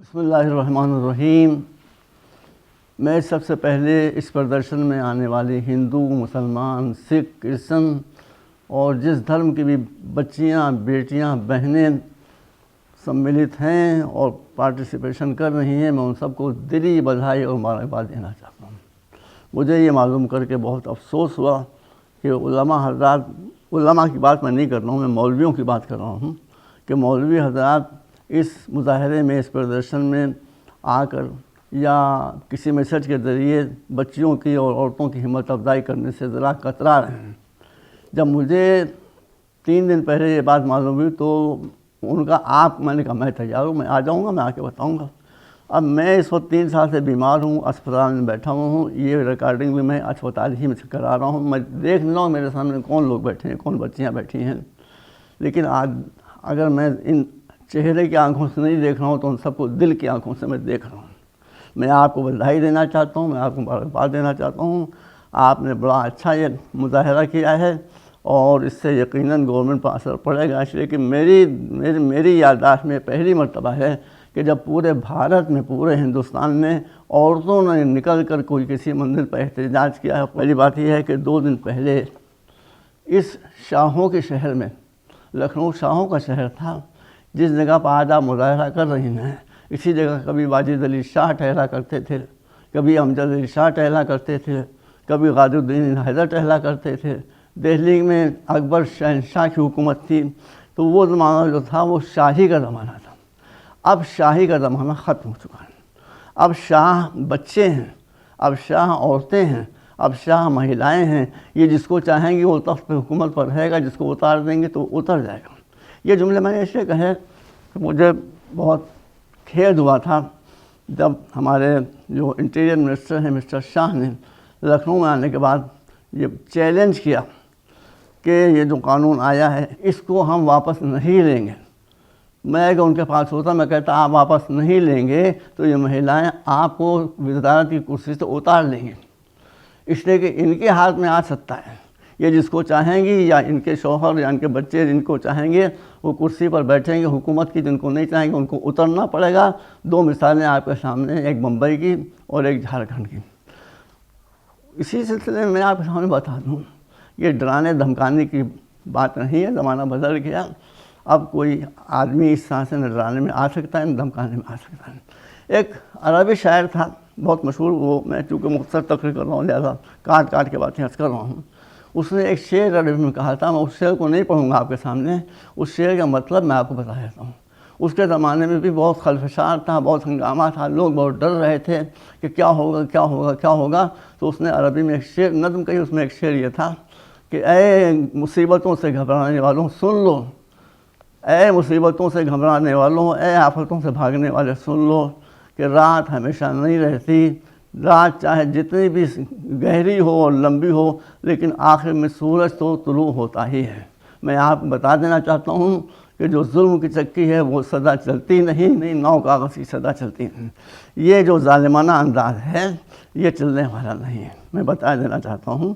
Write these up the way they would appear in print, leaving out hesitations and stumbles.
بسم اللہ الرحمن الرحیم۔ میں سب سے پہلے اس پردرشن میں آنے والی ہندو، مسلمان، سکھ، کرسچن اور جس دھرم کی بھی بچیاں، بیٹیاں، بہنیں سملت ہیں اور پارٹیسپیشن کر رہی ہیں، میں ان سب کو دلی بدھائی اور مبارکباد دینا چاہتا ہوں۔ مجھے یہ معلوم کر کے بہت افسوس ہوا کہ علماء حضرات، علماء کی بات میں نہیں کر رہا ہوں، میں مولویوں کی بات کر رہا ہوں کہ مولوی حضرات اس مظاہرے میں، اس پردرشن میں آ کر یا کسی میسج کے ذریعے بچیوں کی اور عورتوں کی ہمت افزائی کرنے سے ذرا کترا رہے ہیں۔ جب مجھے 3 دن پہلے یہ بات معلوم ہوئی تو ان کا میں نے کہا میں تیار ہوں، میں آ جاؤں گا، میں آ کے بتاؤں گا۔ اب میں اس وقت 3 سال سے بیمار ہوں، اسپتال میں بیٹھا ہوا ہوں، یہ ریکارڈنگ بھی میں اسپتال ہی میں سے کرا رہا ہوں، میں دیکھ رہا ہوں میرے سامنے کون لوگ بیٹھے ہیں، کون بچیاں بیٹھی ہیں، لیکن آج اگر میں ان چہرے کی آنکھوں سے نہیں دیکھ رہا ہوں تو ان سب کو دل کی آنکھوں سے میں دیکھ رہا ہوں۔ میں آپ کو بدھائی دینا چاہتا ہوں، میں آپ کو مبارکباد دینا چاہتا ہوں۔ آپ نے بڑا اچھا یہ مظاہرہ کیا ہے اور اس سے یقیناً گورنمنٹ پر اثر پڑے گا، اس لیے کہ میری یادداشت میں پہلی مرتبہ ہے کہ جب پورے بھارت میں، پورے ہندوستان میں عورتوں نے نکل کر کوئی کسی منزل پر احتجاج کیا ہے۔ پہلی بات یہ ہے کہ 2 دن پہلے اس شاہوں کے شہر میں، لکھنؤ شاہوں کا شہر تھا، جس جگہ پر آج آپ مظاہرہ کر رہی ہیں، اسی جگہ کبھی واجد علی شاہ ٹہلا کرتے تھے، کبھی امجد علی شاہ ٹہلا کرتے تھے، کبھی غازی الدین حیدر ٹہلا کرتے تھے۔ دہلی میں اکبر شہنشاہ کی حکومت تھی تو وہ زمانہ جو تھا وہ شاہی کا زمانہ تھا۔ اب شاہی کا زمانہ ختم ہو چکا ہے، اب شاہ بچے ہیں، اب شاہ عورتیں ہیں، اب شاہ مہیلائیں ہیں۔ یہ جس کو چاہیں گی وہ تخت پہ حکومت پر رہے گا، جس کو اتار دیں گے تو اتر جائے گا۔ یہ جملے میں نے اس لیے کہے کہ مجھے بہت کھید ہوا تھا جب ہمارے جو انٹیریئر منسٹر ہیں مسٹر شاہ نے لکھنؤ میں آنے کے بعد یہ چیلنج کیا کہ یہ جو قانون آیا ہے اس کو ہم واپس نہیں لیں گے۔ میں اگر ان کے پاس ہوتا میں کہتا آپ واپس نہیں لیں گے تو یہ مہیلائیں آپ کو وزارت کی کرسی سے اتار لیں گے، اس لیے کہ ان کے ہاتھ میں آ سکتا ہے۔ یہ جس کو چاہیں گی یا ان کے شوہر یا ان کے بچے جن کو چاہیں گے وہ کرسی پر بیٹھیں گے حکومت کی، جن کو نہیں چاہیں گے ان کو اترنا پڑے گا۔ 2 مثالیں آپ کے سامنے، ایک بمبئی کی اور ایک جھارکھنڈ کی۔ اسی سلسلے میں آپ کے سامنے بتا دوں، یہ ڈرانے دھمکانے کی بات نہیں ہے، زمانہ بدل گیا۔ اب کوئی آدمی اس طرح سے نہ ڈرانے میں آ سکتا ہے نہ دھمکانے میں آ سکتا ہے۔ ایک عربی شاعر تھا بہت مشہور، وہ میں چونکہ مختصر تقریر کر رہا ہوں لہذا کاٹ کے باتیں عرض کر رہا ہوں۔ اس نے ایک شعر عربی میں کہا تھا، میں اس شعر کو نہیں پڑھوں گا آپ کے سامنے، اس شعر کا مطلب میں آپ کو بتا دیتا ہوں۔ اس کے زمانے میں بھی بہت خلفشار تھا، بہت ہنگامہ تھا، لوگ بہت ڈر رہے تھے کہ کیا ہوگا کیا ہوگا کیا ہوگا۔ تو اس نے عربی میں ایک شعر نظم کہی، اس میں ایک شعر یہ تھا کہ اے مصیبتوں سے گھبرانے والوں سن لو، اے مصیبتوں سے گھبرانے والوں، اے آفتوں سے بھاگنے والے سن لو کہ رات ہمیشہ نہیں رہتی، رات چاہے جتنی بھی گہری ہو اور لمبی ہو لیکن آخر میں سورج تو طلوع ہوتا ہی ہے۔ میں آپ کو بتا دینا چاہتا ہوں کہ جو ظلم کی چکی ہے وہ سدا چلتی نہیں 9 کاغذ کی سدا چلتی نہیں۔ یہ جو ظالمانہ انداز ہے یہ چلنے والا نہیں ہے، میں بتا دینا چاہتا ہوں۔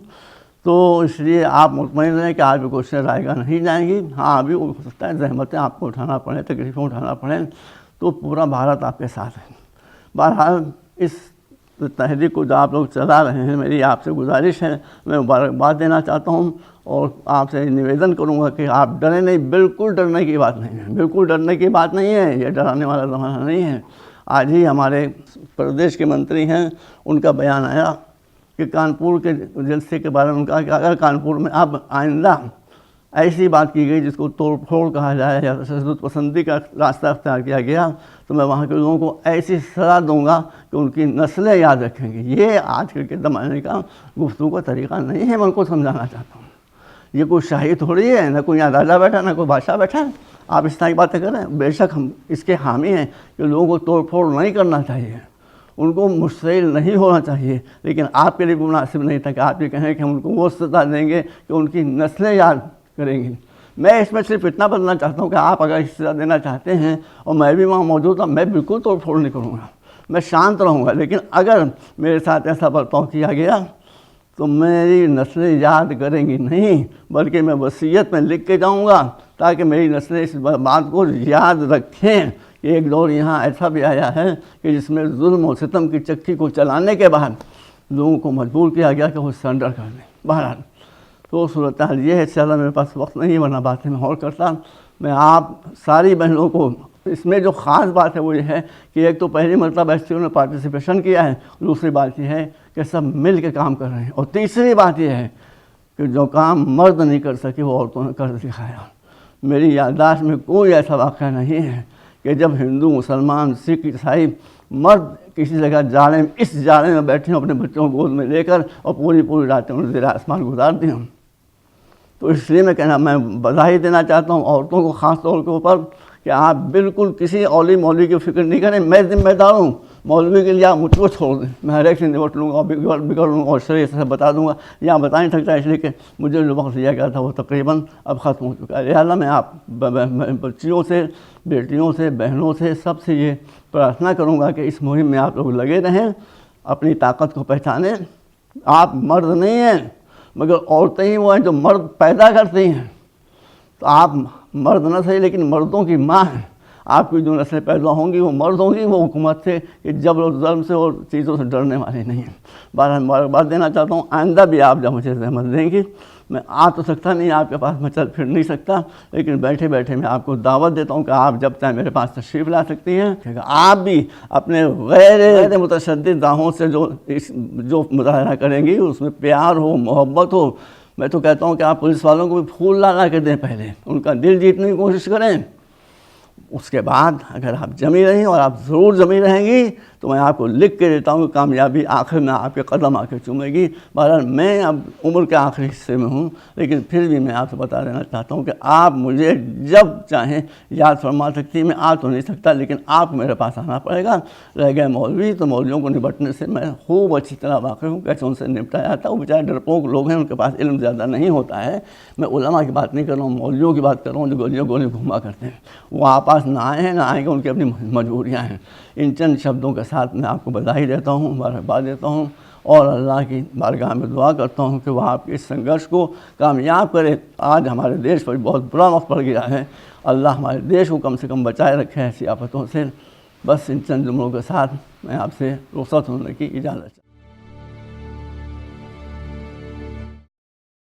تو اس لیے آپ مطمئن رہیں کہ آپ کی کوششیں رائے گاہ نہیں جائیں گی۔ ہاں ابھی ہو سکتا ہے زحمتیں آپ کو اٹھانا پڑیں، تکلیفیں اٹھانا پڑیں، تو پورا بھارت آپ کے ساتھ ہے۔ بہرحال اس تحریک کو جو آپ لوگ چلا رہے ہیں، میری آپ سے گزارش ہے، میں مبارکباد دینا چاہتا ہوں اور آپ سے نویدن کروں گا کہ آپ ڈریں نہیں، بالکل ڈرنے کی بات نہیں ہے، بالکل ڈرنے کی بات نہیں ہے، یہ ڈرانے والا زمانہ نہیں ہے۔ آج ہی ہمارے پردیش کے منتری ہیں، ان کا بیان آیا کہ کانپور کے جلسے کے بارے میں ان کا کہ اگر کانپور میں اب آئندہ ایسی بات کی گئی جس کو توڑ پھوڑ کہا جائے یا تشدد پسندی کا راستہ اختیار کیا گیا تو میں وہاں کے لوگوں کو ایسی سزا دوں گا کہ ان کی نسلیں یاد رکھیں گی۔ یہ آج کل کے زمانے کا گفتگو کا طریقہ نہیں ہے، میں ان کو سمجھانا چاہتا ہوں۔ یہ کوئی شاہی تھوڑی ہے، نہ کوئی یہاں راجا بیٹھا نہ کوئی بادشاہ بیٹھا ہے، آپ اس طرح کی باتیں کریں۔ بے شک ہم اس کے حامی ہیں کہ لوگوں کو توڑ پھوڑ نہیں کرنا چاہیے، ان کو مشتعل نہیں ہونا چاہیے، لیکن آپ کے لیے مناسب نہیں تھا کہ آپ یہ کہیں کہ ہم ان کو وہ سزا دیں گے کہ ان کی نسلیں یاد کریں گی۔ میں اس میں صرف اتنا بدلنا چاہتا ہوں کہ آپ اگر اس سزا دینا چاہتے ہیں اور میں بھی وہاں موجود ہوں، میں بالکل توڑ پھوڑ نہیں کروں گا، میں شانت رہوں گا، لیکن اگر میرے ساتھ ایسا برتاؤ کیا گیا تو میری نسلیں یاد کریں گی نہیں، بلکہ میں وصیت میں لکھ کے جاؤں گا تاکہ میری نسلیں اس بات کو یاد رکھیں ایک دور یہاں ایسا بھی آیا ہے کہ جس میں ظلم و ستم کی چکی کو چلانے کے بعد لوگوں کو مجبور کیا گیا کہ وہ سرنڈر کر دیں. بہرحال تو صورتحال یہ ہے. چلا میرے پاس وقت نہیں ورنہ باتیں میں اور کرتا. میں آپ ساری بہنوں کو اس میں جو خاص بات ہے وہ یہ ہے کہ ایک تو پہلی مرتبہ ایس ٹی او نے پارٹیسپیشن کیا ہے, دوسری بات یہ ہے کہ سب مل کے کام کر رہے ہیں, اور تیسری بات یہ ہے کہ جو کام مرد نہیں کر سکے وہ عورتوں نے کر دکھایا. میری یادداشت میں کوئی ایسا واقعہ نہیں ہے کہ جب ہندو, مسلمان, سکھ, عیسائی مرد کسی جگہ جاڑے میں, اس جاڑے میں بیٹھے ہوں اپنے بچوں کو گود میں لے کر اور پوری راتیں انہیں زیر آسمان گزار دی ہوں. تو اس لیے میں بدھائی دینا چاہتا ہوں عورتوں کو خاص طور کے اوپر کہ آپ بالکل کسی مولوی کی فکر نہیں کریں. میں ذمہ دار ہوں مولوی کے لیے, آپ مجھ کو چھوڑ دیں, میں ہر ایک سے نمٹ لوں گا اور بگڑ لوں گا اور شرح سے بتا دوں گا. یہاں بتا نہیں سکتا اس لیے کہ مجھے جو وقت دیا گیا تھا وہ تقریباً اب ختم ہو چکا ہے. لہٰذا میں آپ بچیوں سے, بیٹیوں سے, بہنوں سے, سب سے یہ پرارتھنا کروں گا کہ اس مہم میں آپ لوگ لگے رہیں, اپنی طاقت کو پہچانیں. آپ مرد نہیں ہیں مگر عورتیں ہی وہ ہیں جو مرد پیدا کرتی ہیں. تو آپ مرد نہ صحیح لیکن مردوں کی ماں ہیں. آپ کی جو نسلیں پیدا ہوں گی وہ مرد ہوں گی, وہ حکومت سے کہ جبر و ظلم سے اور چیزوں سے ڈرنے والے نہیں ہیں. بہرحال مبارکباد دینا چاہتا ہوں. آئندہ بھی آپ جب مجھے زحمت دیں گی, میں آ تو سکتا نہیں آپ کے پاس, میں چل پھر نہیں سکتا, لیکن بیٹھے بیٹھے میں آپ کو دعوت دیتا ہوں کہ آپ جب چاہیں میرے پاس تشریف لا سکتی ہیں. آپ بھی اپنے غیر متشدد راہوں سے جو مظاہرہ کریں گی اس میں پیار ہو, محبت ہو. میں تو کہتا ہوں کہ آپ پولیس والوں کو بھی پھول لا کے دیں, پہلے ان کا دل جیتنے کی کوشش کریں. اس کے بعد اگر آپ جمی رہیں اور آپ ضرور جمی رہیں گی تو میں آپ کو لکھ کے دیتا ہوں کہ کامیابی آخر میں آپ کے قدم آ کے چومے گی. بہرحال میں اب عمر کے آخری حصے میں ہوں, لیکن پھر بھی میں آپ سے بتا دینا چاہتا ہوں کہ آپ مجھے جب چاہیں یاد فرما سکتی ہیں. میں آ تو نہیں سکتا لیکن آپ کو میرے پاس آنا پڑے گا. رہ گئے مولوی, تو مولویوں کو نپٹنے سے میں خوب اچھی طرح واقف ہوں کیسے ان سے نپٹایا جاتا ہے. وہ بیچارے ڈرپوک لوگ ہیں, ان کے پاس علم زیادہ نہیں ہوتا ہے. میں علماء کی بات نہیں کر رہا ہوں, مولویوں کی بات کر رہا ہوں جو گلیوں گولی گھوما کرتے ہیں. وہ آپ پاس نہ آئے ہیں نہ آئیں گے, ان کی اپنی مجبوریاں ہیں. ان چند شبدوں کے ساتھ میں آپ کو بدھائی دیتا ہوں, مبارکباد دیتا ہوں, اور اللہ کی بارگاہ میں دعا کرتا ہوں کہ وہ آپ کے اس سنگھرش کو کامیاب کرے. آج ہمارے دیش پر بہت برا وقت پڑ گیا ہے, اللہ ہمارے دیش کو کم سے کم بچائے رکھے ایسی آفتوں سے. بس ان چند جملوں کے ساتھ میں آپ سے رخصت ہونے کی اجازت چاہتا ہوں.